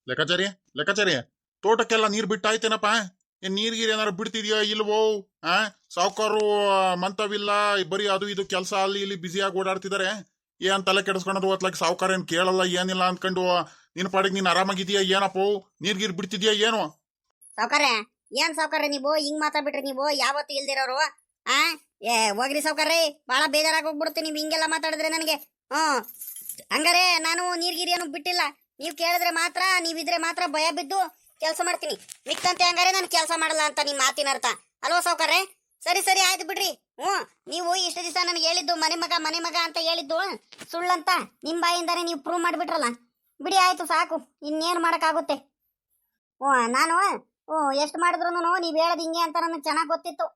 ಲೆಕ್ಕಾಚಾರಿ ಲೆಕ್ಕಾಚಾರಿ, ತೋಟಕ್ಕೆಲ್ಲ ನೀರ್ ಬಿಟ್ಟಾಯ್ತೇನಪ್ಪ? ಏನ್ ನೀರ್ಗೀರ್ ಏನಾರು ಬಿಡ್ತಿದ್ಯಾ ಇಲ್ವೋ? ಆ ಸಾವುಕಾರು ಮಂತವಿಲ್ಲ, ಬರೀ ಅದು ಇದು ಕೆಲಸ ಅಲ್ಲಿ ಇಲ್ಲಿ ಬ್ಯುಸಿಯಾಗಿ ಓಡಾಡ್ತಿದಾರೆ. ಏನ್ ತಲೆ ಕೆಡಿಸ್ಕೊಳೋದು ಹೊತ್ಲಾಗ ಸಾವುಕಾರ ಏನ್ ಕೇಳಲ್ಲ ಏನಿಲ್ಲ ಅನ್ಕೊಂಡು ನಿನ್ ಪಾಡಿಗೆ ನೀನ್ ಆರಾಮಾಗಿದೀಯಾ ಏನಪ್ಪೋ? ನೀರ್ಗೀರ್ ಬಿಡ್ತಿದ್ಯಾ ಏನು? ಸಾವ್ಕಾರ, ಏನ್ ಸಾವ್ಕಾರ ನೀವು ಹಿಂಗ್ ಮಾತಾಡ್ಬಿಟ್ರಿ? ನೀವು ಯಾವತ್ತು ಇಲ್ದಿರೋರು. ಆ ಏ ಹೋಗ್ರಿ ಸಾವ್ಕಾರ್ರಿ, ಬಹಳ ಬೇಜಾರಾಗಿ ಹೋಗ್ಬಿಡುತ್ತೆ ನೀವು ಹಿಂಗೆಲ್ಲ ಮಾತಾಡಿದ್ರೆ ನನಗೆ. ಹಂಗಾರೆ ನಾನು ನೀರ್ಗಿರಿ ಏನು ಬಿಟ್ಟಿಲ್ಲ. ನೀವು ಕೇಳಿದ್ರೆ ಮಾತ್ರ, ನೀವಿದ್ರೆ ಮಾತ್ರ ಭಯ ಬಿದ್ದು ಕೆಲಸ ಮಾಡ್ತೀನಿ. ಮಿಕ್ಕಂತೆ ಹಂಗಾರೆ ನಾನು ಕೆಲಸ ಮಾಡಲ್ಲ ಅಂತ ನಿಮ್ ಮಾತಿನ ಅರ್ಥ ಅಲ್ವಾ ಸಾವ್ಕಾರ್ರೆ? ಸರಿ ಸರಿ ಆಯ್ತು ಬಿಡ್ರಿ. ನೀವು ಇಷ್ಟು ದಿವಸ ನನಗೆ ಹೇಳಿದ್ದು ಮನೆ ಮಗ ಅಂತ ಹೇಳಿದ್ದು ಸುಳ್ಳಂತ ನಿಮ್ ಬಾಯಿಂದಾನೆ ನೀವು ಪ್ರೂವ್ ಮಾಡಿಬಿಟ್ರಲ್ಲ. ಬಿಡಿ ಆಯ್ತು ಸಾಕು, ಇನ್ನೇನು ಮಾಡಕ್ಕಾಗುತ್ತೆ. ನಾನು ಎಷ್ಟು ಮಾಡಿದ್ರು ನೀವ್ ಹೇಳದ್ ಹಿಂಗೆ ಅಂತ ನನಗೆ ಚೆನ್ನಾಗಿ ಗೊತ್ತಿತ್ತು.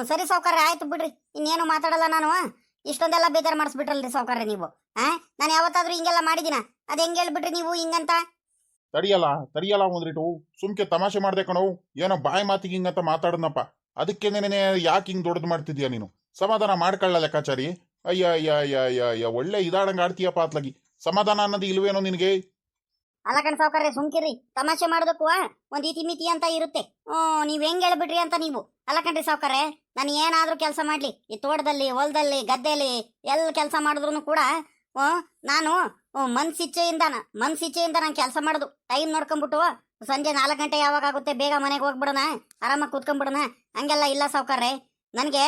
ಸರಿ ಸಾವ್ಕಾರ ಆಯ್ತು ಬಿಡ್ರಿ, ಇನ್ನೇನು ಮಾತಾಡಲ್ಲ ನಾನು. ಇಷ್ಟೊಂದೆಲ್ಲ ಬೇಜಾರು ಮಾಡಿಸ್ಬಿಟ್ರಲ್ರಿ ಸಾವ್ಕಾರ ನೀವು. ನಾನು ಯಾವತ್ತಾದ್ರೂ ಹಿಂಗೆಲ್ಲ ಮಾಡಿದಿನ? ಅದ್ ಹೆಂಗ್ ಹೇಳ್ಬಿಟ್ರಿ ನೀವು ಹಿಂಗಂತ? ತಡಿಯಲ್ಲ ಒಂದ್ರಿಟು ಸುಮ್ಕೆ ತಮಾಷೆ ಮಾಡ್ದೆ ಕಣೋ. ಏನೋ ಬಾಯಿ ಮಾತಿಗೆ ಹಿಂಗಂತ ಮಾತಾಡದ್ನಪ್ಪ. ಅದಕ್ಕೆ ನೆನೆ ಯಾಕೆ ಹಿಂಗ್ ದೊಡ್ಡದು ಮಾಡ್ತಿದ್ಯಾ ನೀನು? ಸಮಾಧಾನ ಮಾಡ್ಕೊಳ್ಳ ಲೆಕ್ಕಾಚಾರಿ. ಅಯ್ಯ ಅಯ್ಯ ಅಯ್ಯ ಅಯ್ಯ ಅಯ್ಯ, ಒಳ್ಳೆ ಇದಾಡಂಗ ಆಡ್ತೀಯಪ್ಪ ಅತ್ಲಾಗಿ. ಸಮಾಧಾನ ಅನ್ನೋದು ಇಲ್ವೇನೋ ನಿನಗೆ? ಅಲ್ಲ ಕಣ್ ಸಾವ್ಕಾರ್ರೆ, ಸುಮ್ಕಿರಿ. ತಮಾಷೆ ಮಾಡೋದಕ್ಕೂ ಒಂದ್ ಇತಿ ಮಿತಿ ಅಂತ ಇರುತ್ತೆ. ನೀವ್ ಹೆಂಗ್ ಹೇಳ್ಬಿಟ್ರಿ ಅಂತ ನೀವು. ಅಲ್ಲ ಕಣ್ರಿ ಸಾವ್ಕಾರ್ರೆ, ನಾನು ಏನಾದ್ರೂ ಕೆಲಸ ಮಾಡ್ಲಿ, ಈ ತೋಟದಲ್ಲಿ ಹೊಲದಲ್ಲಿ ಗದ್ದೆಯಲ್ಲಿ ಎಲ್ಲ ಕೆಲಸ ಮಾಡಿದ್ರು ಕೂಡ ನಾನು ಮನ್ಸಿಚ್ಛೆಯಿಂದ ನಾನು ಕೆಲಸ ಮಾಡೋದು. ಟೈಮ್ ನೋಡ್ಕೊಂಡ್ಬಿಟ್ಟು ಸಂಜೆ 4 ಗಂಟೆ ಯಾವಾಗ ಆಗುತ್ತೆ ಬೇಗ ಮನೆಗೆ ಹೋಗ್ಬಿಡೋಣ, ಆರಾಮಾಗಿ ಕೂತ್ಕೊಂಡ್ಬಿಡೋಣ, ಹಂಗೆಲ್ಲ ಇಲ್ಲ ಸಾವ್ಕಾರ್ರೆ. ನನಗೆ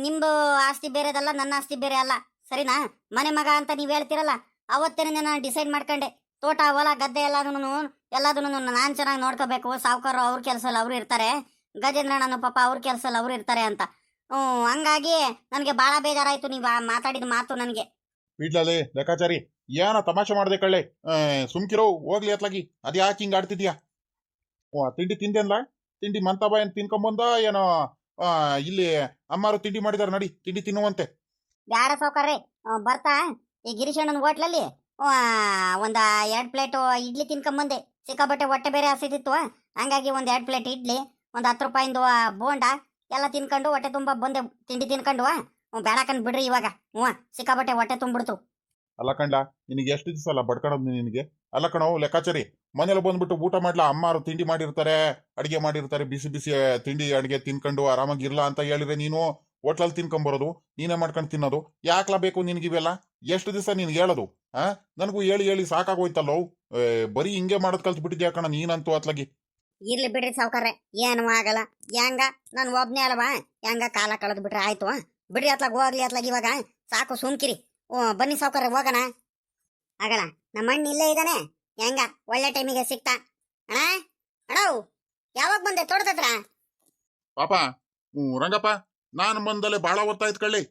ನಿಮ್ದು ಆಸ್ತಿ ಬೇರೆದಲ್ಲ, ನನ್ನ ಆಸ್ತಿ ಬೇರೆ ಅಲ್ಲ, ಸರಿನಾ? ಮನೆ ಮಗ ಅಂತ ನೀವು ಹೇಳ್ತಿರಲ್ಲ, ಅವತ್ತೇನೆ ನಾನು ಡಿಸೈಡ್ ಮಾಡ್ಕೊಂಡೆ. ತೋಟ ಹೊಲ ಗದ್ದೆ ಎಲ್ಲದನ್ನು ನಾನು ಚೆನ್ನಾಗಿ ನೋಡ್ಕೋಬೇಕು. ಸಾವುಕಾರು ಅವ್ರ ಕೆಲಸಲ್ಲಿ ಅವ್ರು ಇರ್ತಾರೆ, ಗಜೇಂದ್ರಣ್ಣನ ಪಾಪ ಅವ್ರ ಕೆಲಸಲ್ಲಿ ಅವ್ರು ಇರ್ತಾರೆ ಅಂತ. ಹಂಗಾಗಿ ನನಗೆ ಭಾಳ ಬೇಜಾರಾಯ್ತು ನೀವು ಮಾತಾಡಿದ ಮಾತು ನನಗೆ. ಬಿಡ್ಲೇ ಲೆಕ್ಕಾಚಾರಿ, ಏನ ತಮಾಷೆ ಮಾಡ್ದೆ ಕಳ್ಳೆ. ಸುಮ್ಕಿರೋ ಹೋಗ್ಲಿ ಅತ್ಲಾಗಿ. ಅದ್ ಯಾಕೆ ಹಿಂಗ ಆಡ್ತಿದ್ಯಾ? ತಿಂಡಿ ತಿಂದೇನ್ಲ? ತಿಂಡಿ ಮಂತಾಬ ಏನ್ ತಿನ್ಕೊಂಬಂದ ಏನೋ? ಇಲ್ಲಿ ಅಮ್ಮಾರು ತಿಂಡಿ ಮಾಡಿದಾರ, ನಡಿ ತಿಂಡಿ ತಿನ್ನುವಂತೆ. ಬ್ಯಾಡ ಸಾವ್ಕಾರ್ರೆ, ಬರ್ತಾ ಈ ಗಿರೀಶಣ್ಣನ ಹೋಟ್ಲಲ್ಲಿ ಒಂದ 2 ಪ್ಲೇಟ್ ಇಡ್ಲಿ ತಿನ್ಕೊಂಬಂದೆ. ಸಿಕ್ಕಾಬಟ್ಟೆ ಹೊಟ್ಟೆ ಬೇರೆ ಹಸಿದಿತ್ತು, ಹಂಗಾಗಿ ಒಂದ್ 2 ಪ್ಲೇಟ್ ಇಡ್ಲಿ, ಒಂದ್ 10 ರೂಪಾಯಿಂದು ಬೋಂಡ ಎಲ್ಲ ತಿನ್ಕೊಂಡು ಹೊಟ್ಟೆ ತುಂಬಾ ಬಂದೆ. ತಿಂಡಿ ತಿನ್ಕೊಂಡು ಬೇಡಕಂಡ್ ಬಿಡ್ರಿ ಇವಾಗ. ಸಿಕ್ಕಾಬಟ್ಟೆ ಹೊಟ್ಟೆ ತುಂಬಿಡ್ತು. ಅಲ್ಲ ಕಂಡ, ನಿನಗೆ ಎಷ್ಟು ದಿವಸ ಅಲ್ಲ ಬಡ್ಕಣದ್ ನಿನಗೆ? ಅಲ್ಲ ಕಣೋ ಲೆಕ್ಕಾಚಾರಿ, ಮನೇಲಿ ಬಂದ್ಬಿಟ್ಟು ಊಟ ಮಾಡ್ಲಾ? ಅಮ್ಮಾರು ತಿಂಡಿ ಮಾಡಿರ್ತಾರೆ, ಅಡಿಗೆ ಮಾಡಿರ್ತಾರೆ, ಬಿಸಿ ಬಿಸಿ ತಿಂಡಿ ಅಡಿಗೆ ತಿನ್ಕೊಂಡು ಆರಾಮಾಗಿರ್ಲಾ ಅಂತ ಹೇಳಿದ್ರೆ ನೀನು ಹೋಟ್ಲಲ್ಲಿ ತಿನ್ಕೊಂಬರೋದು, ನೀನೇ ಮಾಡ್ಕೊಂಡು ತಿನ್ನೋದು. ಯಾಕ್ಲಾ ಬೇಕು ನಿನ್ಗಿವೆಲ್ಲ? ಎಷ್ಟು ದಿವಸ ನಿನ್ಗೆ ಹೇಳೋದು? ನನಗೂ ಹೇಳಿ ಹೇಳಿ ಸಾಕಾಗೋಯ್ತಲ್ಲೋ. ಬರೀ ಹಿಂಗೆ ಮಾಡೋದ್ ಕಲ್ತ್ ಬಿಟ್ಟಿದ್ಯಾ ಕಣ ನೀನಂತೂ ಅತ್ಲಾಗಿ. ಇರ್ಲಿ ಬಿಡ್ರಿ ಸಾವ್ಕಾರ್ರೆ, ಏನು ಆಗಲ್ಲ. ಹೆಂಗ ನಾನು ಒಬ್ನೇ ಅಲ್ವಾ, ಹೆಂಗ ಕಾಲ ಕಳೆದ್ ಬಿಟ್ರೆ ಆಯ್ತು. ಬಿಡ್ರಿ ಅತ್ಲಾಗ, ಹೋಗ್ಲಿ ಅತ್ಲಾಗ ಇವಾಗ ಸಾಕು, ಸುಮ್ಕಿರಿ. ಬನ್ನಿ ಸಾವ್ಕಾರ್ರೆ ಹೋಗೋಣ. ಆಗಲ್ಲ, ನಮ್ಮ ಅಣ್ಣ ಇಲ್ಲೇ ಇದ್ದಾನೆ. ಹೆಂಗ ಒಳ್ಳೆ ಟೈಮಿಗೆ ಸಿಕ್ತಾ? ಅಣ್ಣ ಅಣ್ಣವ್, ಯಾವಾಗ ಬಂದೆ ತೋಟದತ್ರ? ಪಾಪ ರಂಗಪ್ಪ, ನಾನು ಬಂದಲ್ಲೇ ಬಾಳ ಹೊತ್ತಾಯ್ತು ಕಳ್ಳಿ.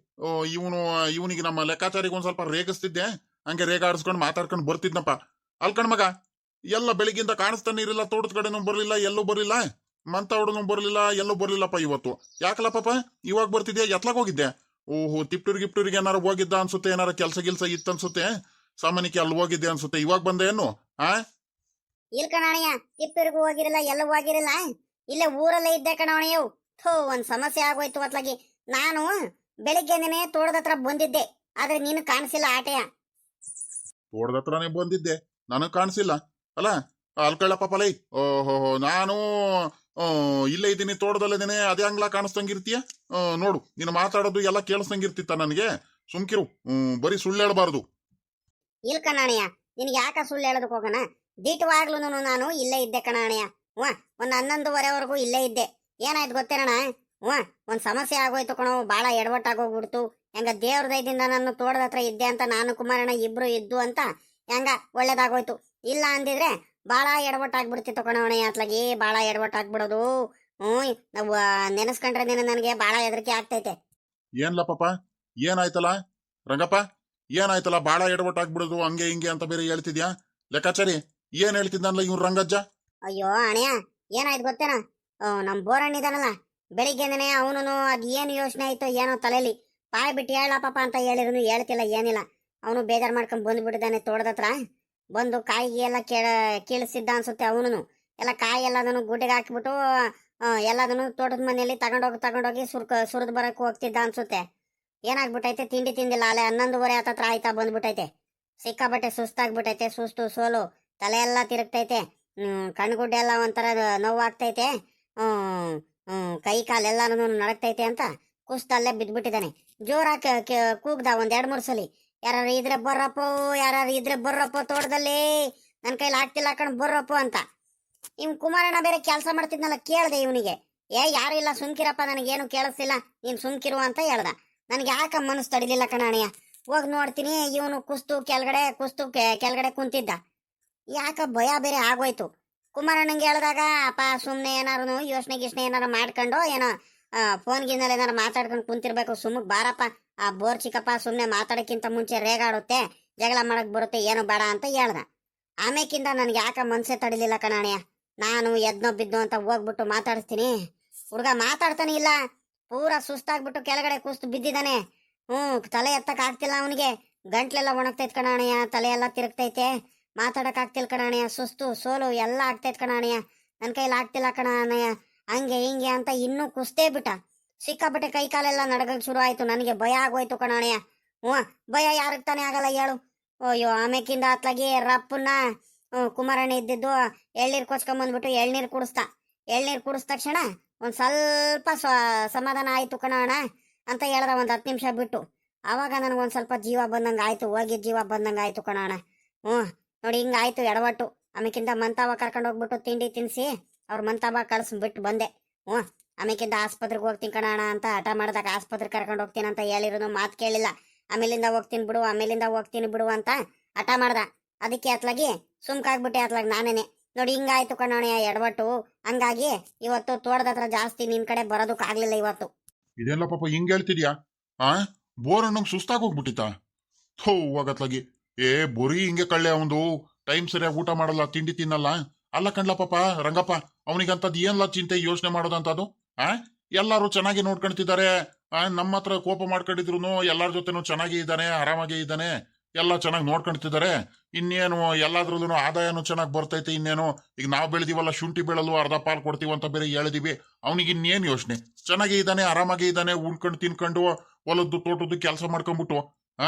ಇವನಿಗೆ ನಮ್ಮ ಲೆಕ್ಕಾಚಾರಿಗೆ ಒಂದ್ ಸ್ವಲ್ಪ ರೇಗಿಸ್ತಿದ್ದೆ, ಹಂಗೆ ರೇಗ ಆಡಿಸ್ಕೊಂಡು ಮಾತಾಡ್ಕೊಂಡು ಬರ್ತಿದ್ನಪ್ಪ. ಅಲ್ಕಣ್ ಮಗ, ಎಲ್ಲ ಬೆಳಿಗ್ಗಿಂದ ಕಾಣಿಸ್ತಾನೆ ಇರಲಿಲ್ಲ, ತೋಟದ ಕಡೆನೂ ಬರ್ಲಿಲ್ಲ, ಎಲ್ಲೂ ಬರ್ಲಿಲ್ಲ, ಮಂತವಡನು ಬರ್ಲಿಲ್ಲ, ಎಲ್ಲೂ ಬರ್ಲಿಲ್ಲಪ್ಪ ಇವತ್ತು. ಯಾಕಲ್ಲ ಪಾಪ ಇವಾಗ ಬರ್ತಿದ್ಯಾ? ಎತ್ಲಾಗ ಹೋಗಿದ್ದೆ? ಓಹೋ, ತಿಪ್ಟೂರಿಗೆ ಏನಾರು ಹೋಗಿದ್ದ ಅನ್ಸುತ್ತೆ, ಏನಾರ ಕೆಲ್ಸ ಗಿಲ್ಸ ಇತ್ತು ಅನ್ಸುತ್ತೆ, ಸಾಮಾನ್ಯಕ್ಕೆ ಅಲ್ಲಿ ಹೋಗಿದ್ದೆ ಅನ್ಸುತ್ತೆ. ಇವಾಗ ಬಂದೆ ಏನು? ಇಲ್ ಕಣಯ್ಯ, ತಿಪ್ಪೂರಿಗೂ ಹೋಗಿರಲ್ಲ, ಎಲ್ಲೂ ಹೋಗಿರಲ್ಲ, ಇಲ್ಲೇ ಊರಲ್ಲೇ ಇದ್ದೆ ಕಣಯ್ಯವು. ಒಂದ್ ಸಮಸ್ಯೆ ಆಗೋಯ್ತು ಅತ್ಲಾಗಿ. ನಾನು ಬೆಳಿಗ್ಗೆನೆ ತೋಟದ ಹತ್ರ ಬಂದಿದ್ದೆ, ಆದ್ರೆ ನೀನು ಕಾಣಿಸಿಲ್ಲ ಆಟೆಯ. ತೋಟದ ಹತ್ರನೇ ಬಂದಿದ್ದೆ, ನನಗ್ ಕಾಣಿಸಿಲ್ಲ ಅಲ್ಲ? ಅಲ್ಕಳ್ಳ ಪಾಪಲೈ. ಓಹೋ, ನಾನು ಇಲ್ಲೇ ಇದ್ದೀನಿ, ತೋಟದಲ್ಲಿದ್ದೀನಿ, ಅದೇ ಅಂಗ್ಲ ಕಾಣಿಸ್ತಂಗಿರ್ತೀಯ? ನೋಡು, ನೀನು ಮಾತಾಡೋದು ಎಲ್ಲ ಕೇಳಿಸ್ತಂಗಿರ್ತಿತ್ತ ನನಗೆ. ಸುಮ್ಕಿರು, ಬರೀ ಸುಳ್ಳು ಹೇಳ್ಬಾರ್ದು. ಇಲ್ ಕಣಯ್ಯ, ನಿನ್ಗೆ ಯಾಕ ಸುಳ್ಳು ಹೇಳೋದಕ್ಕೆ ಹೋಗೋಣ? ದಿಟ್ಟವಾಗ್ಲೂ ನಾನು ಇಲ್ಲೇ ಇದ್ದೆ ಕಣಯ್ಯ. ಒಂದ್ 11:30ವರೆಗೂ ಇಲ್ಲೇ ಇದ್ದೆ. ಏನಾಯ್ತು ಗೊತ್ತೇನಣ್ಣ? ಒಂದ್ ಸಮಸ್ಯೆ ಆಗೋಯ್ತು ಕಣೋ, ಬಾಳ ಎಡವಟ್ಟಾಗೋಗ್ಬಿಡ್ತು. ಹೆಂಗ ದೇವ್ರ ದಯದಿಂದ ನಾನು ತೋಟದ ಹತ್ರ ಇದ್ದೆ ಅಂತ, ನಾನು ಕುಮಾರಣ್ಣ ಇಬ್ರು ಇದ್ದು ಅಂತ ಹೆಂಗ ಒಳ್ಳೇದಾಗೋಯ್ತು. ಇಲ್ಲ ಅಂದಿದ್ರೆ ಬಾಳ ಎಡವಟ್ಟಾಗ್ಬಿಡ್ತಿತ್ತು ಕಣವಣೆ. ಅತ್ಲಾಗಿ ಬಾಳ ಎಡವಟ್ಟಾಗ್ಬಿಡೋದು. ನಾವು ನೆನೆಸ್ಕೊಂಡ್ರೆ ನನಗೆ ಬಾಳ ಹೆದರಿಕೆ ಆಗ್ತೈತೆ. ಏನ್ಲ ಪಾಪ, ಏನಾಯ್ತಲ್ಲ ರಂಗಪ್ಪ? ಏನಾಯ್ತಲ್ಲ ಬಾಳ ಎಡವಟ್ಟಾಗ್ಬಿಡೋದು ಹಂಗೆ ಹಿಂಗೆ ಅಂತ ಬೇರೆ ಹೇಳ್ತಿದ್ಯಾ? ಲೆಕ್ಕಾಚಾರಿ ಏನ್ ಹೇಳ್ತಿದ್ದಲ್ಲ ಇವ್ನು ರಂಗಜ್ಜ? ಅಯ್ಯೋ ಅಣಯ್ಯ, ಏನಾಯ್ತು ಗೊತ್ತೇನ? ನಮ್ ಬೋರಣ್ಣ ಇದಾನಲ್ಲ, ಬೆಳಿಗ್ಗೆನೆ ಅವನು ಅದ್ ಏನು ಯೋಚನೆ ಆಯ್ತೋ ಏನೋ ತಲೆಯಲ್ಲಿ, ಪಾಯ್ ಬಿಟ್ಟು ಹೇಳ ಪಾಪ ಅಂತ ಹೇಳಿದ್ರು ಹೇಳ್ತಿಲ್ಲ, ಏನಿಲ್ಲ. ಅವನು ಬೇಜಾರ್ ಮಾಡ್ಕೊಂಡ್ ಬಂದ್ಬಿಟ್ಟಿದ್ದಾನೆ. ತೋಟದ ಹತ್ರ ಬಂದು ಕಾಯಿ ಎಲ್ಲ ಕೀಳಿಸಿದ್ದ ಅನ್ಸುತ್ತೆ. ಅವನು ಎಲ್ಲ ಕಾಯಿ ಎಲ್ಲದನ್ನು ಗುಡ್ಡೆಗೆ ಹಾಕಿಬಿಟ್ಟು ಎಲ್ಲದನ್ನು ತೋಟದ ಮನೆಯಲ್ಲಿ ತಗೊಂಡೋಗಿ ಸುರಿದು ಬರಕ್ ಹೋಗ್ತಿದ್ದ ಅನ್ಸುತ್ತೆ. ಏನಾಗ್ಬಿಟ್ಟೈತೆ, ತಿಂಡಿ ತಿಂದಿಲ್ಲ, ಅಲ್ಲೇ 11:30 ಹತ್ರ ಆಯ್ತಾ ಬಂದ್ಬಿಟ್ಟೈತೆ. ಸಿಕ್ಕಾಬಟ್ಟೆ ಸುಸ್ತಾಗ್ಬಿಟ್ಟೈತೆ, ಸುಸ್ತು ಸೋಲು ತಲೆ ಎಲ್ಲ ತಿರುಗ್ತೈತೆ. ಕಣ್ಗುಡ್ಡೆ ಎಲ್ಲ ಒಂಥರ ನೋವಾಗ್ತೈತೆ. ಕೈ ಕಾಲೆಲ್ಲಾನು ನಡಕ್ತೈತೆ ಅಂತ ಕುಸ್ತಲ್ಲೇ ಬಿದ್ಬಿಟ್ಟಿದ್ದಾನೆ. ಜೋರಾಗಿ ಕೂಗ್ದ ಒಂದ್ 2-3 ಸಲಿ. ಯಾರು ಇದ್ರೆ ಬರ್ರಪ್ಪೋ ತೋಟದಲ್ಲಿ, ನನ್ನ ಕೈಲಿ ಆಗ್ತಿಲ್ಲ ಕಣ್ ಬರ್ರಪ್ಪೋ ಅಂತ. ಇವ್ ಕುಮಾರಣ್ಣ ಬೇರೆ ಕೆಲಸ ಮಾಡ್ತಿದ್ನಲ್ಲ, ಕೇಳ್ದೆ ಇವನಿಗೆ, ಯಾರು ಇಲ್ಲ ಸುಮ್ಕಿರಪ್ಪ, ನನಗೇನು ಕೇಳಿಸ್ತಿಲ್ಲ, ನೀನ್ ಸುಮ್ಕಿರು ಅಂತ ಹೇಳ್ದ. ನನ್ಗೆ ಯಾಕ ಮನಸ್ಸು ತಡಿಲಿಲ್ಲ ಕಣಾಣಿಯ. ಹೋಗಿ ನೋಡ್ತೀನಿ, ಇವನು ಕುಸ್ತು ಕೆಳಗಡೆ ಕುಂತಿದ್ದ. ಯಾಕ ಭಯ ಬೇರೆ ಆಗೋಯ್ತು. ಕುಮಾರಣ್ಣಂಗೆ ಹೇಳ್ದಾಗ, ಅಪ್ಪ ಸುಮ್ನೆ ಏನಾರು ಯೋಚನೆ ಗಿಷ್ಣೆ ಏನಾರು ಮಾಡ್ಕೊಂಡು ಏನೋ ಫೋನ್ ಗಿನ್ನಲ್ಲಿ ಏನಾರು ಮಾತಾಡ್ಕೊಂಡು ಕುಂತಿರ್ಬೇಕು, ಸುಮ್ಮಕ್ ಬಾರಪ್ಪ, ಆ ಬೋರ್ ಚಿಕ್ಕಪ್ಪ ಸುಮ್ನೆ ಮಾತಾಡಕ್ಕಿಂತ ಮುಂಚೆ ರೇಗಾಡುತ್ತೆ, ಜಗಳ ಮಾಡಕ್ ಬರುತ್ತೆ, ಏನು ಬೇಡ ಅಂತ ಹೇಳ್ದ. ಆಮೇಕಿಂದ ನನ್ಗೆ ಯಾಕ ಮನ್ಸೆ ತಡಿಲಿಲ್ಲ ಕಣಾಣಿಯ. ನಾನು ಎದ್ನೋ ಬಿದ್ದು ಅಂತ ಹೋಗ್ಬಿಟ್ಟು ಮಾತಾಡಿಸ್ತೀನಿ. ಹುಡುಗ ಮಾತಾಡ್ತಾನೆ ಇಲ್ಲ, ಪೂರಾ ಸುಸ್ತಾಗ್ಬಿಟ್ಟು ಕೆಳಗಡೆ ಕುಸ್ತು ಬಿದ್ದಿದ್ದಾನೆ. ತಲೆ ಎತ್ತಕ್ ಆಗ್ತಿಲ್ಲ ಅವನಿಗೆ. ಗಂಟ್ಲೆಲ್ಲ ಒಣಗ್ತೈತ್ ಕಣಾಣಿಯ, ತಲೆ ಎಲ್ಲ ತಿರುಗ್ತೈತೆ, ಮಾತಾಡಕ್ ಆಗ್ತಿಲ್ಲ ಕಣಾಣಿಯ. ಸುಸ್ತು ಸೋಲು ಎಲ್ಲ ಆಗ್ತೈತ್ ಕಣಾಣಿಯ, ನನ್ ಕೈಲಿ ಆಗ್ತಿಲ್ಲ ಕಣಾಣಿಯ. ಹಂಗೆ ಹಿಂಗೆ ಅಂತ ಇನ್ನೂ ಕುಸ್ತೇ ಬಿಟ್ಟ. ಸಿಕ್ಕಾಪಟ್ಟೆ ಕೈ ಕಾಲೆಲ್ಲ ನಡಗಕ್ ಶುರು ಆಯ್ತು. ನನಗೆ ಭಯ ಆಗೋಯ್ತು ಕಣಾಣಿಯ. ಭಯ ಯಾರಿಗೆ ತಾನೇ ಆಗಲ್ಲ ಹೇಳು. ಅಯ್ಯೋ, ಆಮೇಕಿಂದ ಅತ್ಲಾಗಿ ರಪ್ಪನ್ನ ಕುಮಾರಣ್ಣ ಇದ್ದಿದ್ದು ಎಳ್ನೀರು ಕೊಚ್ಕೊಂಬಂದ್ಬಿಟ್ಟು ಎಳ್ನೀರು ಕುಡಿಸ್ದ ತಕ್ಷಣ ಒಂದ್ ಸ್ವಲ್ಪ ಸಮಾಧಾನ ಆಯ್ತು ಕಣಣ್ಣ ಅಂತ ಹೇಳ್ದ, ಒಂದ್ 10 ನಿಮಿಷ ಬಿಟ್ಟು. ಆವಾಗ ನನಗೊಂದ್ ಸ್ವಲ್ಪ ಜೀವ ಬಂದಂಗ ಆಯ್ತು, ಹೋಗಿದ್ ಜೀವ ಬಂದಂಗ ಆಯ್ತು ಕಣಣ್ಣ. ನೋಡಿ ಹಿಂಗಾಯ್ತು ಎಡವಟ್ಟು. ಆಮೇಕಿಂದ ಮಂತಾವ ಕರ್ಕೊಂಡು ಹೋಗ್ಬಿಟ್ಟು ತಿಂಡಿ ತಿನ್ಸಿ ಅವ್ರ ಮಂತಾವ ಕಳ್ಸ್ಬಿಟ್ಟು ಬಂದೆ. ಆಮೇಕಿಂದ ಆಸ್ಪತ್ರೆಗೆ ಹೋಗ್ತೀನಿ ಕಣಣ್ಣ ಅಂತ ಹಠ ಮಾಡಿದಾಗ ಆಸ್ಪತ್ರೆಗೆ ಕರ್ಕೊಂಡು ಹೋಗ್ತೀನಿ ಅಂತ ಹೇಳಿರೋದು ಮಾತು ಕೇಳಿಲ್ಲ. ಆಮೇಲಿಂದ ಹೋಗ್ತೀನಿ ಬಿಡು ಅಂತ ಹಠ ಮಾಡ್ದ. ಅದಕ್ಕೆ ಅತ್ಲಾಗಿ ಸುಮ್ಕಾಗ್ಬಿಟ್ಟೆ ಅತ್ಲಾಗಿ ನಾನೇನೆ. ನೋಡಿ ಹಿಂಗಾಯ್ತು ಕಣಣ್ಣ ಎಡವಟ್ಟು. ಹಂಗಾಗಿ ಇವತ್ತು ತೋಟದ ಹತ್ರ ಜಾಸ್ತಿ ನಿನ್ ಕಡೆ ಬರೋದಕ್ಕಾಗ್ಲಿಲ್ಲ ಇವತ್ತು. ಇದೆಲ್ಲ ಪಾಪ ಹಿಂಗ್ ಹೇಳ್ತಿದ್ಯಾ? ಬೋರಣ್ಣಂಗ್ ಸುಸ್ತಾಗ್ ಹೋಗ್ಬಿಟ್ಟಿತ್ತ? ಹೋಗತ್ಲಾಗಿ ಬರೀ ಹಿಂಗೆ ಕಳ್ಳೆ, ಅವಂದು ಟೈಮ್ ಸರಿಯಾಗಿ ಊಟ ಮಾಡಲ್ಲ, ತಿಂಡಿ ತಿನ್ನಲ್ಲ. ಅಲ್ಲ ಕಣ್ಲ ಪಾಪ ರಂಗಪ್ಪ, ಅವನಿಗಂತದ್ ಏನ್ಲ ಚಿಂತೆ ಯೋಚನೆ ಮಾಡೋದಂತದು? ಎಲ್ಲಾರು ಚೆನ್ನಾಗಿ ನೋಡ್ಕೊಂತಿದ್ದಾರೆ. ನಮ್ಮ ಹತ್ರ ಕೋಪ ಮಾಡ್ಕೊಂಡಿದ್ರು ಎಲ್ಲಾರ ಜೊತೆನೂ ಚೆನ್ನಾಗಿ ಇದ್ದಾನೆ, ಆರಾಮಾಗಿ ಇದ್ದಾನೆ, ಎಲ್ಲ ಚೆನ್ನಾಗಿ ನೋಡ್ಕೊಂತಿದ್ದಾರೆ. ಇನ್ನೇನು ಎಲ್ಲಾದ್ರಲ್ಲೂ ಆದಾಯನೂ ಚೆನ್ನಾಗಿ ಬರ್ತೈತೆ. ಇನ್ನೇನು ಈಗ ನಾವು ಬೆಳೆದಿವಲ್ಲ, ಶುಂಠಿ ಬೆಳಲು ಅರ್ಧ ಪಾಲ್ ಕೊಡ್ತೀವಿ ಅಂತ ಬೇರೆ ಹೇಳಿದಿವಿ. ಅವನಿಗೆ ಇನ್ನೇನು ಯೋಚನೆ? ಚೆನ್ನಾಗಿ ಇದ್ದಾನೆ, ಆರಾಮಾಗಿ ಇದ್ದಾನೆ, ಉಣ್ಕೊಂಡು ತಿನ್ಕೊಂಡು ಹೊಲದ್ದು ತೋಟದ್ದು ಕೆಲಸ ಮಾಡ್ಕೊಂಡ್ಬಿಟ್ಟು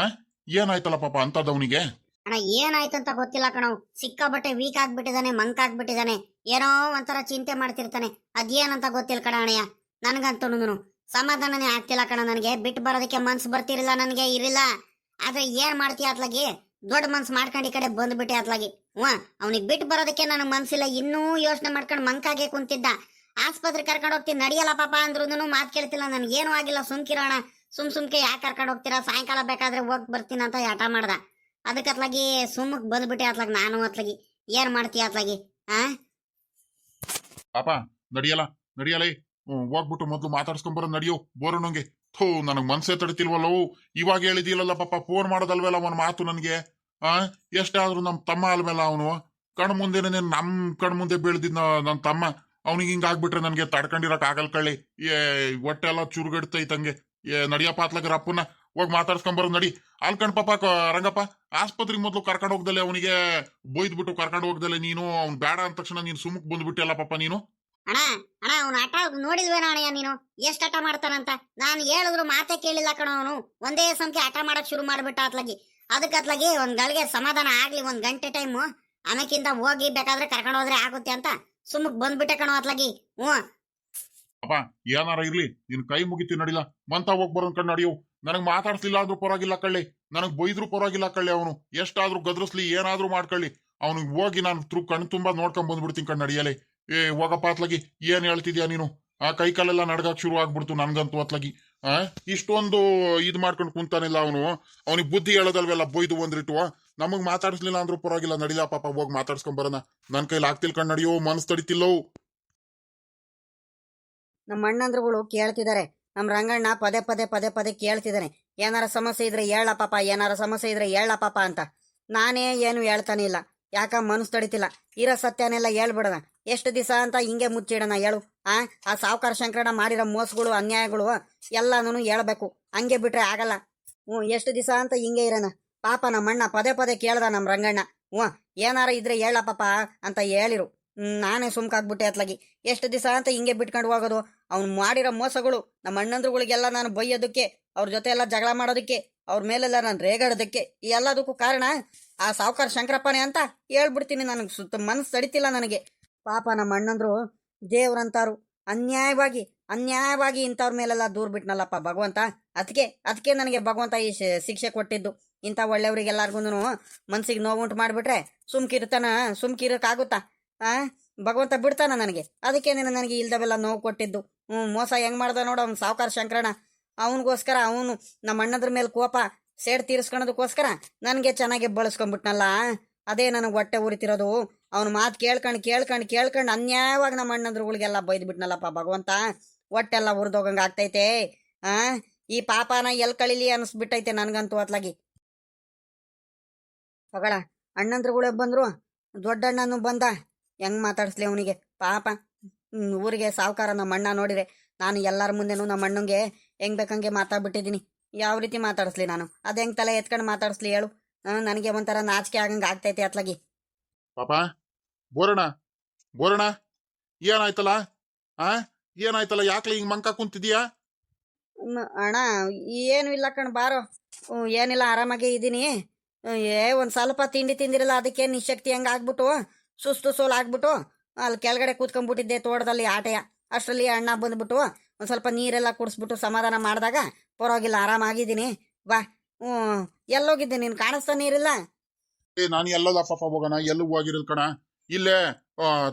ಏನಾಯ್ತಲ್ಲ ಪಾಪ ಅಂತದ್ ಅವನಿಗೆ. ಅಣ್ಣ ಏನಾಯ್ತಂತ ಗೊತ್ತಿಲ್ಲ ಕಣವ್, ಸಿಕ್ಕಾಬಟ್ಟೆ ವೀಕ್ ಆಗ್ಬಿಟ್ಟಿದಾನೆ, ಮಂಕ್ ಆಗ್ಬಿಟ್ಟಿದಾನೆ, ಏನೋ ಒಂಥರ ಚಿಂತೆ ಮಾಡ್ತಿರ್ತಾನೆ. ಅದೇನಂತ ಗೊತ್ತಿಲ್ಲ ಕಣ ಅಣ್ಣಯ್ಯ. ನನ್ಗಂತೂ ಸಮಾಧಾನನೇ ಆಗ್ತಿಲ್ಲ ಕಣ. ನನಗೆ ಬಿಟ್ಟು ಬರೋದಕ್ಕೆ ಮನ್ಸು ಬರ್ತಿರ್ಲಿಲ್ಲ, ನನಗೆ ಇರಿಲ್ಲ. ಆದ್ರೆ ಏನ್ ಮಾಡ್ತೀಯ ಅತ್ಲಾಗಿ, ದೊಡ್ಡ ಮನ್ಸು ಮಾಡ್ಕೊಂಡು ಈ ಕಡೆ ಬಂದ್ಬಿಟ್ಟೆ ಅತ್ಲಾಗಿ. ಅವ್ನಿಗೆ ಬಿಟ್ಟು ಬರೋದಕ್ಕೆ ನನಗೆ ಮನ್ಸಿಲ್ಲ. ಇನ್ನೂ ಯೋಚನೆ ಮಾಡ್ಕೊಂಡು ಮಂಕಾಗೆ ಕುಂತಿದ್ದ. ಆಸ್ಪತ್ರೆ ಕರ್ಕೊಂಡು ಹೋಗ್ತೀನಿ ನಡಿಯಲ್ಲ ಪಾಪ ಅಂದ್ರೂ ಮಾತು ಕೇಳ್ತಿಲ್ಲ. ನನ್ಗೇನು ಆಗಿಲ್ಲ, ಸುಮ್ಕಿರೋಣ, ಸುಮ್ಕೆ ಯಾಕೆ ಕರ್ಕೊಂಡು ಹೋಗ್ತೀರಾ, ಸಾಯಂಕಾಲ ಬೇಕಾದ್ರೆ ಹೋಗಿ ಬರ್ತೀನಿ ಅಂತ ಹಠ ಮಾಡ್ದ. ಅದಕ್ಕೆ ಅತ್ಲಾಗಿ ಸುಮ್ಮಕ್ ಬಂದ್ಬಿಟ್ಟೆ ಅತ್ಲಾಗಿ ನಾನು. ಅತ್ಲಾಗಿ ಏನ್ ಮಾಡ್ತೀಯ ಅತ್ಲಾಗಿ? ಪಾಪ ನಡಿಯಲ್ಲ ಹೋಗ್ಬಿಟ್ಟು ಮೊದ್ಲು ಮಾತಾಡ್ಸ್ಕೊಂಬರ ನಡಿಯೋ ಬೋರಣ್ಣಂಗೆ. ನನಗ್ ಮನ್ಸೇ ತಡಿತಿಲ್ವಲ್ಲವು. ಇವಾಗ ಹೇಳಿದಿಲ್ಲಲ್ಲ ಪಾಪ, ಫೋನ್ ಮಾಡೋದಲ್ವಲ್ಲ ಅವನ ಮಾತು ನನಗೆ. ಎಷ್ಟಾದ್ರೂ ನಮ್ ತಮ್ಮ ಅಲ್ವಲ್ಲ ಅವನು. ಕಣ್ ಮುಂದೆನೆ ನಮ್ ಕಣ್ ಮುಂದೆ ಬೆಳೆದಿದ್ದ ನನ್ ತಮ್ಮ. ಅವ್ನಿಗೆ ಹಿಂಗಾಗ್ಬಿಟ್ರೆ ನನ್ಗೆ ತಡ್ಕೊಂಡಿರಕ್ ಆಗಲ್ ಕಳ್ಳಿ. ಹೊಟ್ಟೆ ಎಲ್ಲ ಚುರುಗಡ್ತೈತಂಗೆ. ನಡಿಯಪ್ಪ ಅತ್ಲಾಗ ರಪ್ಪನ ಹೋಗಿ ಮಾತಾಡ್ಸ್ಕೊಂಬರ ನಡಿ. ಅಲ್ಕಂಡ್ ಪಾಪ ರಂಗಪ್ಪ, ಆಸ್ಪತ್ರೆಗೆ ಮೊದ್ಲು ಕರ್ಕೊಂಡು ಹೋಗ್ದಲೆ, ಅವನಿಗೆ ಬೊಯ್ದ್ಬಿಟ್ಟು ಕರ್ಕೊಂಡು ಹೋಗ್ದಲೆ ನೀನು. ಅವ್ನ್ ಬೇಡ ಅಂದ ತಕ್ಷಣ ನೀನ್ ಸುಮ್ಮಕ್ ಬಂದ್ಬಿಟ್ಟಿಯಲ್ಲ ಪಾಪ ನೀನು. ಅಣ್ಣ ಅವ್ನ ಆಟ ನೋಡಿದ್ವೇನ ಅಣ್ಣಯ್ಯ ನೀನು, ಎಷ್ಟ್ ಆಟ ಮಾಡ್ತಾನಂತ. ನಾನು ಹೇಳಿದ್ರು ಮಾತೇ ಕೇಳಿಲ್ಲ ಕಣ ಅವನು. ಒಂದೇ ಸಂಖ್ಯೆ ಆಟ ಮಾಡಕ್ ಶುರು ಮಾಡ್ಬಿಟ್ಟ ಅತ್ಲಾಗಿ. ಅದಕ್ಕೆ ಅತ್ಲಾಗಿ ಒಂದ್ ಗಳಿಗೆ ಸಮಾಧಾನ ಆಗ್ಲಿ, 1 ಗಂಟೆ ಟೈಮು, ಆಮೇಕಿಂದ ಹೋಗಿ ಬೇಕಾದ್ರೆ ಕರ್ಕೊಂಡು ಹೋದ್ರೆ ಆಗುತ್ತೆ ಅಂತ ಸುಮ್ಮಕ್ ಬಂದ್ಬಿಟ್ಟೆ ಕಣೋ ಅತ್ಲಾಗಿ. ಅಪ್ಪ ಏನಾರ ಇರ್ಲಿ, ನಿನ್ ಕೈ ಮುಗಿತಿ ನಡಿಲ್ಲ, ಮಂತ ಹೋಗ್ ಬರೋನ್ ಕಣ್ ನಡಿಯೋ. ನನಗ್ ಮಾತಾಡ್ಸ್ಲಿಲ್ಲ ಆದ್ರೂ ಪರವಾಗಿಲ್ಲ ಕಳ್ಳಿ, ನನಗ್ ಬೈದ್ರು ಪರವಾಗಿಲ್ಲ ಕಳ್ಳಿ. ಅವನು ಎಷ್ಟಾದ್ರೂ ಗದ್ರಸ್ಲಿ, ಏನಾದ್ರೂ ಮಾಡ್ಕೊಳ್ಳಿ, ಅವ್ನಿಗೆ ಹೋಗಿ ನಾನು ಕಣ್ ತುಂಬಾ ನೋಡ್ಕೊಂಡ್ ಬಂದ್ಬಿಡ್ತೀನಿ ಕಣ್ ನಡಿಯಲೆ. ಹೋಗಪ್ಪ ಅತ್ಲಾಗಿ, ಏನ್ ಹೇಳ್ತಿದ್ಯಾ ನೀನು? ಕೈ ಕಾಲೆಲ್ಲ ನಡ್ಗಕ್ ಶುರು ಆಗ್ಬಿಡ್ತು ನನ್ಗಂತೂ ಅತ್ಲಾಗಿ. ಇಷ್ಟೊಂದು ಇದ್ ಮಾಡ್ಕೊಂಡು ಕುಂತಾನಿಲ್ಲ ಅವನು. ಅವನಿಗೆ ಬುದ್ಧಿ ಹೇಳೋದಲ್ವೆಲ್ಲ ಬೊಯ್ದು ಒಂದ್ರಿಟ್ಟು. ನಮಗ್ ಮಾತಾಡ್ಸ್ಲಿಲ್ಲ ಅಂದ್ರೂ ಪರವಾಗಿಲ್ಲ ನಡಿಲ್ಲ ಪಾಪ, ಹೋಗಿ ಮಾತಾಡ್ಸ್ಕೊಂಡ್ ಬರೋಣ. ನನ್ ಕೈಲಿ ಆಗ್ತಿಲ್ ಕಣ್ ನಡಿಯೋ, ಮನಸ್ ತಡಿತಿಲ್ಲವು. ನಮ್ಮ ಅಣ್ಣಂದ್ರುಗಳು ಕೇಳ್ತಿದ್ದಾರೆ, ನಮ್ ರಂಗಣ್ಣ ಪದೇ ಕೇಳ್ತಿದ್ದಾನೆ, ಏನಾರ ಸಮಸ್ಯೆ ಇದ್ರೆ ಹೇಳ ಪಾಪ, ಏನಾರ ಸಮಸ್ಯೆ ಇದ್ರೆ ಹೇಳ ಪಾಪ ಅಂತ. ನಾನೇ ಏನು ಹೇಳ್ತಾನೆ ಇಲ್ಲ, ಯಾಕ ಮನಸ್ಸು ತಡಿತಿಲ್ಲ. ಇರೋ ಸತ್ಯನೆಲ್ಲ ಹೇಳ್ಬಿಡೋಣ. ಎಷ್ಟು ದಿವಸ ಅಂತ ಹಿಂಗೆ ಮುಚ್ಚಿಡೋಣ ಹೇಳು? ಆ ಸಾವುಕಾರ ಶಂಕರಣ್ಣ ಮಾಡಿರೋ ಮೋಸಗಳು, ಅನ್ಯಾಯಗಳು ಎಲ್ಲಾನು ಹೇಳ್ಬೇಕು. ಹಂಗೆ ಬಿಟ್ರೆ ಆಗಲ್ಲ. ಎಷ್ಟು ದಿವಸ ಅಂತ ಹಿಂಗೆ ಇರೋಣ? ಪಾಪ ನಮ್ಮಣ್ಣ ಪದೇ ಕೇಳ್ದ ನಮ್ ರಂಗಣ್ಣ. ಏನಾರ ಇದ್ರೆ ಹೇಳ ಪಾಪ ಅಂತ ಹೇಳಿರು. ನಾನೇ ಸುಮ್ಕಾಗ್ಬಿಟ್ಟೆ ಅತ್ಲಾಗಿ. ಎಷ್ಟು ದಿವಸ ಅಂತ ಹಿಂಗೆ ಬಿಟ್ಕೊಂಡು ಹೋಗೋದು? ಅವ್ನು ಮಾಡಿರೋ ಮೋಸಗಳು, ನಮ್ಮ ಅಣ್ಣಂದ್ರುಗಳಿಗೆಲ್ಲ ನಾನು ಬೈಯೋದಕ್ಕೆ, ಅವ್ರ ಜೊತೆ ಎಲ್ಲ ಜಗಳ ಮಾಡೋದಕ್ಕೆ, ಅವ್ರ ಮೇಲೆಲ್ಲ ನಾನು ರೇಗಾಡೋದಕ್ಕೆ, ಈ ಎಲ್ಲದಕ್ಕೂ ಕಾರಣ ಆ ಸಾವುಕಾರ ಶಂಕರಪ್ಪನೇ ಅಂತ ಹೇಳ್ಬಿಡ್ತೀನಿ. ನನಗೆ ಸುತ್ತ ಮನಸ್ಸು ತಡಿತಿಲ್ಲ ನನಗೆ. ಪಾಪ ನಮ್ಮ ಅಣ್ಣಂದ್ರು ದೇವ್ರಂತಾರು ಅನ್ಯಾಯವಾಗಿ ಇಂಥವ್ರ ಮೇಲೆಲ್ಲ ದೂರ ಬಿಟ್ನಲ್ಲಪ್ಪ ಭಗವಂತ. ಅದಕ್ಕೆ ನನಗೆ ಭಗವಂತ ಈ ಶಿಕ್ಷೆ ಕೊಟ್ಟಿದ್ದು. ಇಂಥ ಒಳ್ಳೆಯವ್ರಿಗೆಲ್ಲರಿಗೂ ಮನ್ಸಿಗೆ ನೋವುಂಟು ಮಾಡಿಬಿಟ್ರೆ ಸುಮ್ಕಿರಕ್ಕಾಗುತ್ತಾ? ಭಗವಂತ ಬಿಡ್ತಾನ ನನಗೆ. ಅದಕ್ಕೆ ನನಗೆ ಇಲ್ದವೆಲ್ಲ ನೋವು ಕೊಟ್ಟಿದ್ದು. ಮೋಸ ಹೆಂಗ್ ಮಾಡ್ದ ನೋಡು ಅವ್ನು ಸಾವುಕಾರ ಶಂಕರಣ್ಣ. ಅವನಿಗೋಸ್ಕರ ಅವನು ನಮ್ಮ ಅಣ್ಣದ್ರ ಮೇಲೆ ಕೋಪ ಸೇಡ್ ತೀರಿಸ್ಕೊಳೋದಕ್ಕೋಸ್ಕರ ನನಗೆ ಚೆನ್ನಾಗಿ ಬಳಸ್ಕೊಂಡ್ಬಿಟ್ನಲ್ಲ. ಅದೇ ನನಗೆ ಹೊಟ್ಟೆ ಉರಿತಿರೋದು. ಅವ್ನ ಮಾತು ಕೇಳ್ಕೊಂಡು ಅನ್ಯಾಯವಾಗಿ ನಮ್ಮ ಅಣ್ಣಂದ್ರುಗಳಿಗೆಲ್ಲ ಬೈದ್ಬಿಟ್ನಲ್ಲಪ್ಪ ಭಗವಂತ. ಹೊಟ್ಟೆಲ್ಲ ಉರಿದೋಗಂಗೆ ಆಗ್ತೈತೆ. ಈ ಪಾಪನ ಎಲ್ಲಿ ಕಳಿಲಿ ಅನಿಸ್ಬಿಟ್ಟೈತೆ ನನಗಂತೂ ಅತ್ಲಾಗಿ. ಮಗಳ ಅಣ್ಣಂದ್ರುಗಳೇ ಬಂದ್ರು, ದೊಡ್ಡಣ್ಣನು ಬಂದ. ಹೆಂಗ್ ಮಾತಾಡಿಸ್ಲಿ ಅವನಿಗೆ ಪಾಪ. ಊರಿಗೆ ಸಾವುಕಾರ ನಮ್ಮ ಅಣ್ಣ ನೋಡಿದ್ರೆ ನಾನು ಎಲ್ಲರ ಮುಂದೆನೂ ನಮ್ಮ ಅಣ್ಣಂಗೆ ಹೆಂಗ್ ಬೇಕಂಗೆ ಮಾತಾಡ್ಬಿಟ್ಟಿದ್ದೀನಿ. ಯಾವ ರೀತಿ ಮಾತಾಡಿಸ್ಲಿ ನಾನು? ಅದು ಹೆಂಗ್ ತಲೆ ಎತ್ಕೊಂಡು ಮಾತಾಡಿಸ್ಲಿ ಹೇಳು? ನನಗೆ ಒಂಥರ ನಾಚಿಕೆ ಆಗಂಗೆ ಆಗ್ತೈತೆ ಅತ್ಲಾಗಿ. ಪಾಪ ಬೋರಣ ಏನಾಯ್ತಲ್ಲ? ಏನಾಯ್ತಲ್ಲ? ಯಾಕ್ಲೆ ಹಿಂಗ್ ಮಂಕ ಕುಂತಿದ್ಯಾ? ಅಣ್ಣ ಏನು ಇಲ್ಲ ಕಣ್ ಬಾರೋ. ಏನಿಲ್ಲ, ಆರಾಮಾಗೇ ಇದ್ದೀನಿ. ಒಂದು ಸ್ವಲ್ಪ ತಿಂಡಿ ತಿಂದಿರಲ್ಲ, ಅದಕ್ಕೆ ನಿಶಕ್ತಿ ಹಂಗೆ ಆಗ್ಬಿಟ್ಟು ಸುಸ್ತು ಸೋಲು ಆಗ್ಬಿಟ್ಟು ಅಲ್ಲಿ ಕೆಳಗಡೆ ಕೂತ್ಕೊಂಡ್ಬಿಟ್ಟಿದ್ದೆ ತೋಟದಲ್ಲಿ ಆಟೆಯ. ಅಷ್ಟರಲ್ಲಿ ಅಣ್ಣ ಬಂದ್ಬಿಟ್ಟು ಒಂದು ಸ್ವಲ್ಪ ನೀರೆಲ್ಲ ಕುಡಿಸ್ಬಿಟ್ಟು ಸಮಾಧಾನ ಮಾಡಿದಾಗ ಪರವಾಗಿಲ್ಲ, ಆರಾಮಾಗಿದ್ದೀನಿ. ಬಾ. ಎಲ್ಲೋಗಿದ್ದೆ ನೀನು? ಕಾಣಿಸ್ತಾ ನೀರಿಲ್ಲ. ನಾನು ಎಲ್ಲದ ಪಾಪ ಹೋಗೋಣ, ಎಲ್ಲೂ ಹೋಗಿರಲ್ ಕಣ. ಇಲ್ಲೇ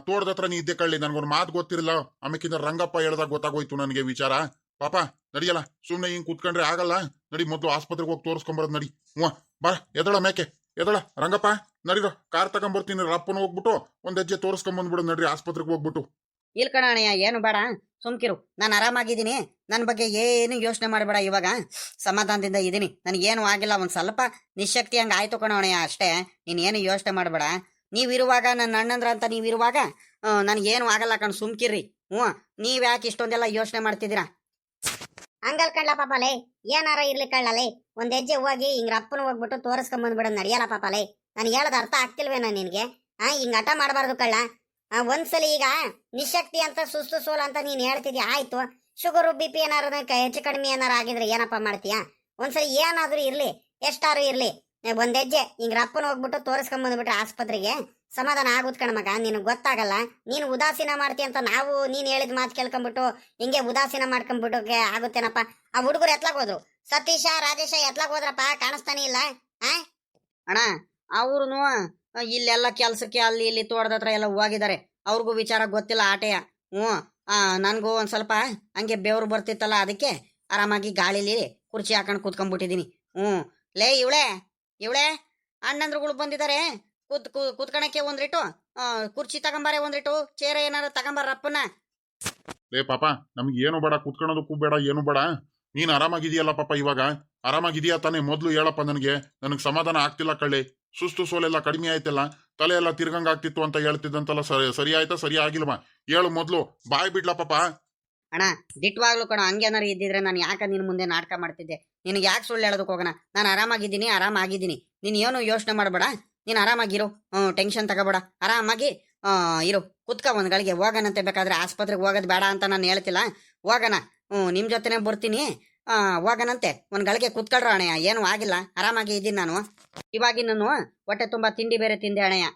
ತೋಟದ ಹತ್ರ ನೀ ಇದ್ದೆ ಕಳ್ಳಿ. ನನ್ಗೊಂದು ಮಾತು ಗೊತ್ತಿರಲ್ಲ. ಆಮೇಕಿಂತ ರಂಗಪ್ಪ ಹೇಳ್ದಾಗ ಗೊತ್ತಾಗೋಯ್ತು ನನಗೆ ವಿಚಾರ. ಪಾಪ ನಡಿಯಲ್ಲ, ಸುಮ್ಮನೆ ಹಿಂಗ್ ಕುತ್ಕೊಂಡ್ರೆ ಆಗಲ್ಲ. ನಡಿ, ಮೊದ್ಲು ಆಸ್ಪತ್ರೆಗೆ ಹೋಗಿ ತೋರಿಸ್ಕೊಂಬರೋದು. ನಡಿ. ಬಾ, ಎದಳ ಮೇಕೆ ಎದಳ. ರಂಗಪ್ಪ ನಡಿರೋ, ಕಾರ್ ತಗೊಂಬರ್ತೀನಿ. ರಪ್ಪನ ಹೋಗ್ಬಿಟ್ಟು ಒಂದ್ ಹೆಜ್ಜೆ ತೋರಿಸ್ಕೊಂಬಂದ್ಬಿಡು. ನಡ್ರಿ ಆಸ್ಪತ್ರೆಗೆ ಹೋಗ್ಬಿಟ್ಟು. ಇಲ್ಲ ಕಣ ಅಣ್ಣಯ್ಯ, ಏನು ಬೇಡ, ಸುಮ್ಕಿರು. ನಾನು ಆರಾಮಾಗಿದ್ದೀನಿ. ನನ್ನ ಬಗ್ಗೆ ಏನು ಯೋಚನೆ ಮಾಡಬೇಡ. ಇವಾಗ ಸಮಾಧಾನದಿಂದ ಇದ್ದೀನಿ. ನನಗೇನು ಆಗಿಲ್ಲ. ಒಂದು ಸ್ವಲ್ಪ ನಿಶಕ್ತಿ ಹಂಗೆ ಆಯ್ತು ಕಣ ಅಣ್ಣಯ್ಯ, ಅಷ್ಟೇ. ನೀನೇನು ಯೋಚನೆ ಮಾಡಬೇಡ. ನೀವಿರುವಾಗ, ನನ್ನ ಅಣ್ಣಂದ್ರ ಅಂತ ನೀವಿರುವಾಗ ನನಗೇನು ಆಗಲ್ಲ ಕಣ್, ಸುಮ್ಕಿರ್ರಿ. ನೀವ್ ಯಾಕೆ ಇಷ್ಟೊಂದೆಲ್ಲ ಯೋಚನೆ ಮಾಡ್ತಿದ್ದೀರಾ? ಹಂಗಲ್ ಕಳ್ಳ ಪಾಪಲೇ, ಏನಾರ ಇರ್ಲಿ ಕಳ್ಳಲೇ, ಒಂದ್ ಹೆಜ್ಜೆ ಹೋಗಿ ಹಿಂಗ್ ರಪ್ಪನ ಹೋಗ್ಬಿಟ್ಟು ತೋರಿಸ್ಕೊಂಬಂದ್ಬಿಡೋದು ನಡಿಯಲ್ಲ ಪಾಪಲೇ. ನಾನು ಹೇಳೋದು ಅರ್ಥ ಆಗ್ತಿಲ್ವೇನ ನಿನ್ಗೆ? ಹಿಂಗ್ ಹಠ ಮಾಡಬಾರ್ದು ಕಳ್ಳ. ಒಂದ್ಸಲಿ ಈಗ ನಿಶಕ್ತಿ ಅಂತ ಸುಸ್ತು ಸೋಲು ಅಂತ ನೀನ್ ಹೇಳ್ತಿದ್ಯಾ, ಆಯ್ತು. ಶುಗರು BP ಏನಾರು ಹೆಚ್ಚು ಕಡಿಮೆ ಏನಾರು ಆಗಿದ್ರೆ ಏನಪ್ಪ ಮಾಡ್ತೀಯಾ? ಒಂದ್ಸಲಿ ಏನಾದ್ರೂ ಇರ್ಲಿ, ಎಷ್ಟಾರು ಇರ್ಲಿ, ಒಂದ್ ಹೆಜ್ಜೆ ಹಿಂಗ್ ರಪ್ಪನ ಹೋಗ್ಬಿಟ್ಟು ತೋರಿಸ್ಕೊಂಬಂದ್ಬಿಟ್ರೆ ಆಸ್ಪತ್ರೆಗೆ ಸಮಾಧಾನ ಆಗುತ್ ಕಣ ಮಗ. ನಿನಗೆ ಗೊತ್ತಾಗಲ್ಲ, ನೀನು ಉದಾಸೀನ ಮಾಡ್ತೀಯ ಅಂತ ನಾವು ನೀನ್ ಹೇಳಿದ ಮಾತು ಕೇಳ್ಕೊಂಡ್ಬಿಟ್ಟು ಹಿಂಗೆ ಉದಾಸೀನ ಮಾಡ್ಕೊಂಡ್ಬಿಟ್ಟು ಆಗುತ್ತೇನಪ್ಪ? ಆ ಹುಡುಗರು ಎತ್ಲಾಗ್ ಹೋದ್ರು, ಸತೀಶ ರಾಜೇಶ ಎತ್ಲಾಗ್ ಹೋದ್ರಪ್ಪ, ಕಾಣಿಸ್ತಾನೆ ಇಲ್ಲ. ಅಣ್ಣ ಅವ್ರು ಇಲ್ಲೆಲ್ಲ ಕೆಲ್ಸಕ್ಕೆ ಅಲ್ಲಿ ಇಲ್ಲಿ ತೋಟದ ಹತ್ರ ಎಲ್ಲ ಹೋಗಿದ್ದಾರೆ. ಅವ್ರಿಗೂ ವಿಚಾರ ಗೊತ್ತಿಲ್ಲ ಆಟೆಯ. ನನಗೂ ಒಂದ್ ಸ್ವಲ್ಪ ಹಂಗೆ ಬೆವರು ಬರ್ತಿತ್ತಲ್ಲ, ಅದಕ್ಕೆ ಆರಾಮಾಗಿ ಗಾಳಿಲಿ ಕುರ್ಚಿ ಹಾಕೊಂಡು ಕೂತ್ಕೊಂಡ್ಬಿಟ್ಟಿದ್ದೀನಿ. ಲೇ ಇವಳೆ ಅಣ್ಣಂದ್ರುಗಳು ಬಂದಿದ್ದಾರೆ. ಕೂತ್ಕಣಕ್ಕೆ ಒಂದ್ರಿಟ್ಟು ಕುರ್ಚಿ ತಗೊಂಬಾರೆ, ಒಂದ್ರಿಟ್ಟು ಚೇರ ಏನಾರು ತಗೊಂಬಾರಪ್ಪನ. ಲೇ ಪಾಪ, ನಮ್ಗೆ ಏನು ಬೇಡ, ಕುತ್ಕೊಳ್ಳೋದಕ್ಕೂ ಬೇಡ, ಏನು ಬೇಡ. ನೀನ್ ಆರಾಮಾಗಿದೆಯಲ್ಲ ಪಾಪ? ಇವಾಗ ಆರಾಮಾಗಿದೆಯಾ ತಾನೇ? ಮೊದ್ಲು ಹೇಳಪ್ಪ. ನನಗೆ ಸಮಾಧಾನ ಆಗ್ತಿಲ್ಲ ಕಳ್ಳಿ. ಸುಸ್ತು ಸೋಲೆಲ್ಲ ಕಡಿಮೆ ಆಯ್ತಲ್ಲ, ತಲೆ ಎಲ್ಲ ತಿರ್ಗಂಗ್ ಆಗ್ತಿತ್ತು ಅಂತ ಹೇಳ್ತಿದ್ದಂತಲ್ಲ, ಸರಿ ಆಯ್ತಾ? ಸರಿ ಆಗಿಲ್ವಾ? ಹೇಳು ಮೊದ್ಲು, ಬಾಯ್ ಬಿಡ್ಲಾ ಪಾಪ. ಅಣ್ಣ ದಿಟ್ವಾಗ್ಲು ಕಣ, ಹಂಗೇನಾರು ಇದ್ದಿದ್ರೆ ನಾನು ಯಾಕೆ ನಿನ್ ಮುಂದೆ ನಾಟಕ ಮಾಡ್ತಿದ್ದೆ? ನಿನಗೆ ಯಾಕೆ ಸುಳ್ಳು ಹೇಳೋದಕ್ಕೆ ಹೋಗೋಣ? ನಾನು ಆರಾಮಾಗಿದ್ದೀನಿ. ನೀನು ಏನು ಯೋಚನೆ ಮಾಡಬೇಡ, ನೀನು ಆರಾಮಾಗಿರು. ಟೆನ್ಷನ್ ತಗೋಬೇಡ, ಆರಾಮಾಗಿ ಇರು. ಕುತ್ಕ ಒಂದ್ ಗಳಿಗೆ. ಹೋಗೋಣಂತೆ, ಬೇಕಾದ್ರೆ ಆಸ್ಪತ್ರೆಗೆ ಹೋಗೋದು ಬೇಡ ಅಂತ ನಾನು ಹೇಳ್ತಿಲ್ಲ. ಹೋಗೋಣ, ನಿಮ್ ಜೊತೆನೆ ಬರ್ತೀನಿ. ಹೋಗೋಣಂತೆ, ಒಂದ್ ಗಳಿಗೆ ಕುತ್ಕೊಳ್ರ ಅಣ್ಣಯ್ಯ, ಏನು ಆಗಿಲ್ಲ, ಆರಾಮಾಗಿ ಇದ್ದೀನಿ ನಾನು. ಇವಾಗಿನ ಹೊಟ್ಟೆ ತುಂಬಾ ತಿಂಡಿ ಬೇರೆ ತಿಂದೆ ಅಣ್ಣಯ್ಯ.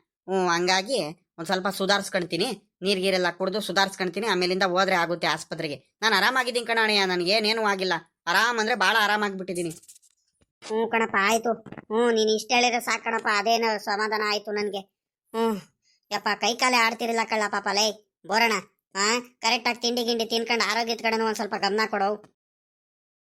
ಹಂಗಾಗಿ ಒಂದ್ ಸ್ವಲ್ಪ ಸುಧಾರಿಸ್ಕೊಳ್ತೀನಿ. ನೀರ್ಗೀರೆಲ್ಲ ಕುಡಿದು ಸುಧಾರಿಸ್ಕೊಳ್ತೀನಿ. ಆಮೇಲಿಂದ ಹೋದ್ರೆ ಆಗುತ್ತೆ ಆಸ್ಪತ್ರೆಗೆ. ನಾನು ಆರಾಮಾಗಿದ್ದೀನಿ ಕಣ ಅಣ್ಣಯ್ಯ, ನನಗೇನೇನು ಆಗಿಲ್ಲ. ಆರಾಮ್ ಅಂದ್ರೆ ಭಾಳ ಆರಾಮಾಗ್ಬಿಟ್ಟಿದ್ದೀನಿ. ಕಣಪ್ಪ, ಆಯ್ತು. ನೀನು ಇಷ್ಟ ಹೇಳಿದ್ರೆ ಸಾಕಣಪ್ಪ, ಅದೇನೋ ಸಮಾಧಾನ ಆಯ್ತು ನನ್ಗೆ. ಯಪ್ಪ, ಕೈ ಕಾಲೇ ಆಡ್ತಿರಲಿಲ್ಲ ಕಳ್ಳ ಪಾಪ. ಲೇ ಬೋರಣ, ಕರೆಕ್ಟಾಗಿ ತಿಂಡಿ ಗಿಂಡಿ ತಿನ್ಕೊಂಡು ಆರೋಗ್ಯದ ಕಡೆನೂ ಒಂದ್ ಸ್ವಲ್ಪ ಗಮನ ಕೊಡೋ.